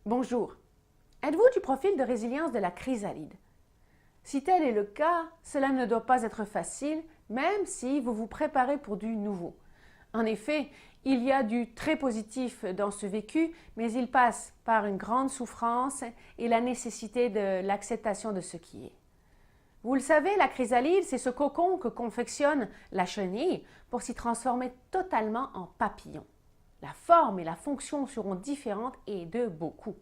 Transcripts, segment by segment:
Bonjour. Êtes-vous du profil de résilience de la chrysalide? Si tel est le cas, cela ne doit pas être facile, même si vous vous préparez pour du nouveau. En effet, il y a du très positif dans ce vécu, mais il passe par une grande souffrance et la nécessité de l'acceptation de ce qui est. Vous le savez, la chrysalide, c'est ce cocon que confectionne la chenille pour s'y transformer totalement en papillon. La forme et la fonction seront différentes et de beaucoup.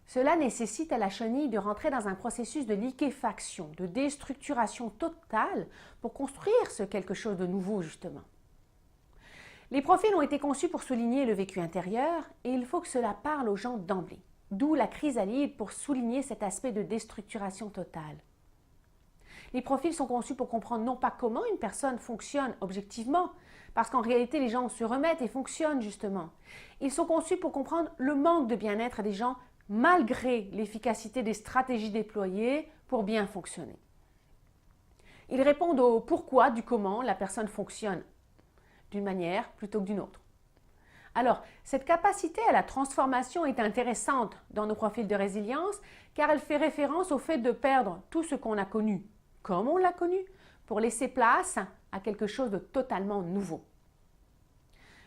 Cela nécessite à la chenille de rentrer dans un processus de liquéfaction, de déstructuration totale pour construire ce quelque chose de nouveau justement. Les profils ont été conçus pour souligner le vécu intérieur et il faut que cela parle aux gens d'emblée, d'où la chrysalide pour souligner cet aspect de déstructuration totale. Les profils sont conçus pour comprendre non pas comment une personne fonctionne objectivement, parce qu'en réalité les gens se remettent et fonctionnent justement. Ils sont conçus pour comprendre le manque de bien-être des gens malgré l'efficacité des stratégies déployées pour bien fonctionner. Ils répondent au pourquoi du comment la personne fonctionne d'une manière plutôt que d'une autre. Alors, cette capacité à la transformation est intéressante dans nos profils de résilience car elle fait référence au fait de perdre tout ce qu'on a connu, comme on l'a connu, pour laisser place à quelque chose de totalement nouveau.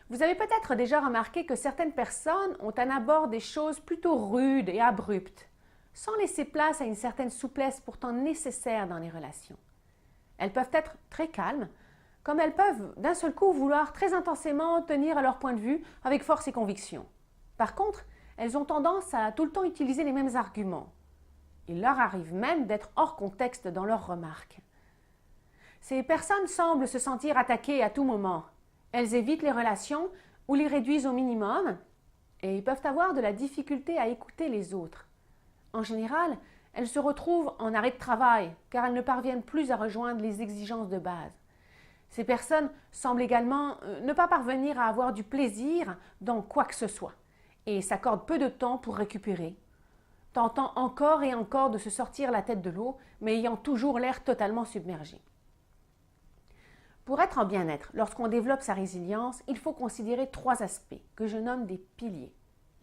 Vous avez peut-être déjà remarqué que certaines personnes ont un abord des choses plutôt rudes et abruptes, sans laisser place à une certaine souplesse pourtant nécessaire dans les relations. Elles peuvent être très calmes, comme elles peuvent d'un seul coup vouloir très intensément tenir à leur point de vue avec force et conviction. Par contre, elles ont tendance à tout le temps utiliser les mêmes arguments. Il leur arrive même d'être hors contexte dans leurs remarques. Ces personnes semblent se sentir attaquées à tout moment. Elles évitent les relations ou les réduisent au minimum et peuvent avoir de la difficulté à écouter les autres. En général, elles se retrouvent en arrêt de travail car elles ne parviennent plus à rejoindre les exigences de base. Ces personnes semblent également ne pas parvenir à avoir du plaisir dans quoi que ce soit et s'accordent peu de temps pour récupérer, tentant encore et encore de se sortir la tête de l'eau mais ayant toujours l'air totalement submergé. Pour être en bien-être, lorsqu'on développe sa résilience, il faut considérer 3 aspects que je nomme des piliers.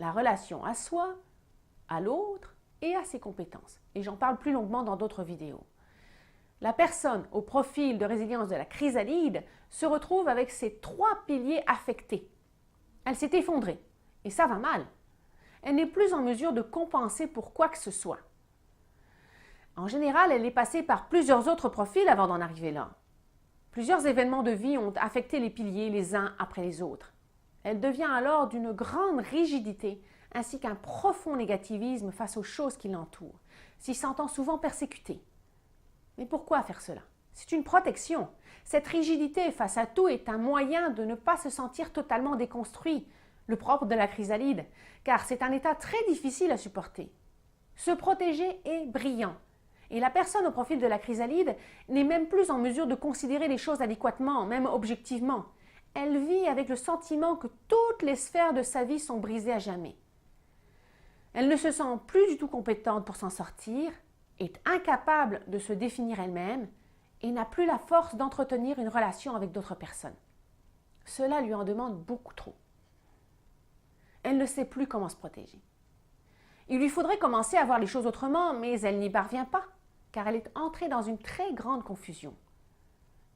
La relation à soi, à l'autre et à ses compétences. Et j'en parle plus longuement dans d'autres vidéos. La personne au profil de résilience de la chrysalide se retrouve avec ces 3 piliers affectés. Elle s'est effondrée et ça va mal. Elle n'est plus en mesure de compenser pour quoi que ce soit. En général, elle est passée par plusieurs autres profils avant d'en arriver là. Plusieurs événements de vie ont affecté les piliers les uns après les autres. Elle devient alors d'une grande rigidité ainsi qu'un profond négativisme face aux choses qui l'entourent, s'y sentant souvent persécutée. Mais pourquoi faire cela? C'est une protection. Cette rigidité face à tout est un moyen de ne pas se sentir totalement déconstruit, le propre de la chrysalide, car c'est un état très difficile à supporter. Se protéger est brillant. Et la personne au profil de la chrysalide n'est même plus en mesure de considérer les choses adéquatement, même objectivement. Elle vit avec le sentiment que toutes les sphères de sa vie sont brisées à jamais. Elle ne se sent plus du tout compétente pour s'en sortir, est incapable de se définir elle-même et n'a plus la force d'entretenir une relation avec d'autres personnes. Cela lui en demande beaucoup trop. Elle ne sait plus comment se protéger. Il lui faudrait commencer à voir les choses autrement, mais elle n'y parvient pas, car elle est entrée dans une très grande confusion.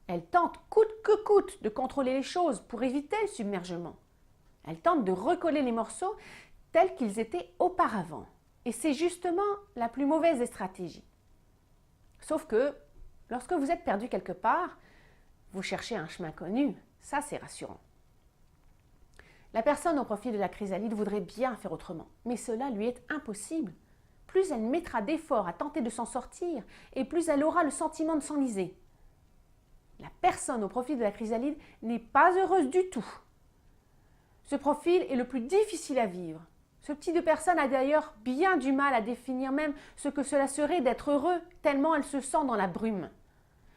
Elle tente coûte que coûte de contrôler les choses pour éviter le submergement. Elle tente de recoller les morceaux tels qu'ils étaient auparavant. Et c'est justement la plus mauvaise des stratégies. Sauf que, lorsque vous êtes perdu quelque part, vous cherchez un chemin connu, ça c'est rassurant. La personne au profil de la chrysalide voudrait bien faire autrement, mais cela lui est impossible. Plus elle mettra d'efforts à tenter de s'en sortir, et plus elle aura le sentiment de s'enliser. La personne au profil de la chrysalide n'est pas heureuse du tout. Ce profil est le plus difficile à vivre. Ce type de personne a d'ailleurs bien du mal à définir même ce que cela serait d'être heureux, tellement elle se sent dans la brume.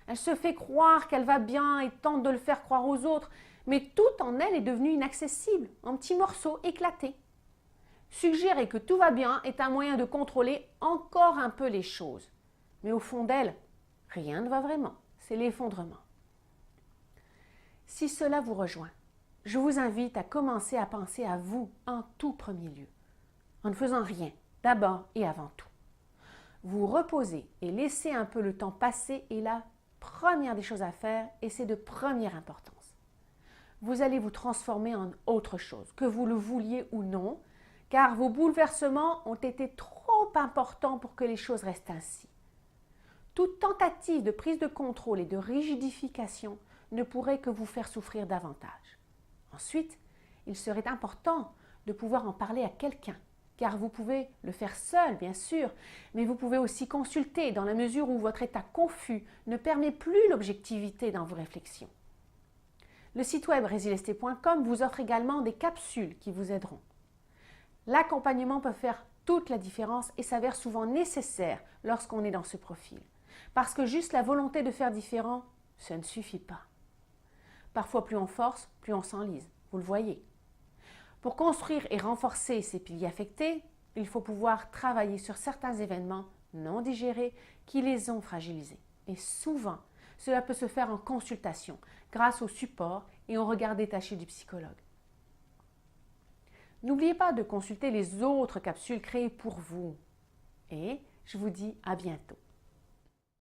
Elle se fait croire qu'elle va bien et tente de le faire croire aux autres, mais tout en elle est devenu inaccessible, en petits morceaux éclatés. Suggérer que tout va bien est un moyen de contrôler encore un peu les choses. Mais au fond d'elle, rien ne va vraiment, c'est l'effondrement. Si cela vous rejoint, je vous invite à commencer à penser à vous en tout premier lieu. en ne faisant rien, d'abord et avant tout. Vous reposez et laissez un peu le temps passer est la première des choses à faire et c'est de première importance. Vous allez vous transformer en autre chose, que vous le vouliez ou non, car vos bouleversements ont été trop importants pour que les choses restent ainsi. Toute tentative de prise de contrôle et de rigidification ne pourrait que vous faire souffrir davantage. Ensuite, il serait important de pouvoir en parler à quelqu'un, car vous pouvez le faire seul, bien sûr, mais vous pouvez aussi consulter dans la mesure où votre état confus ne permet plus l'objectivité dans vos réflexions. Le site web resilester.com vous offre également des capsules qui vous aideront. L'accompagnement peut faire toute la différence et s'avère souvent nécessaire lorsqu'on est dans ce profil, parce que juste la volonté de faire différent, ça ne suffit pas. Parfois, plus on force, plus on s'enlise, vous le voyez. Pour construire et renforcer ces piliers affectés, il faut pouvoir travailler sur certains événements non digérés qui les ont fragilisés. Et souvent, cela peut se faire en consultation, grâce au support et au regard détaché du psychologue. N'oubliez pas de consulter les autres capsules créées pour vous. Et je vous dis à bientôt.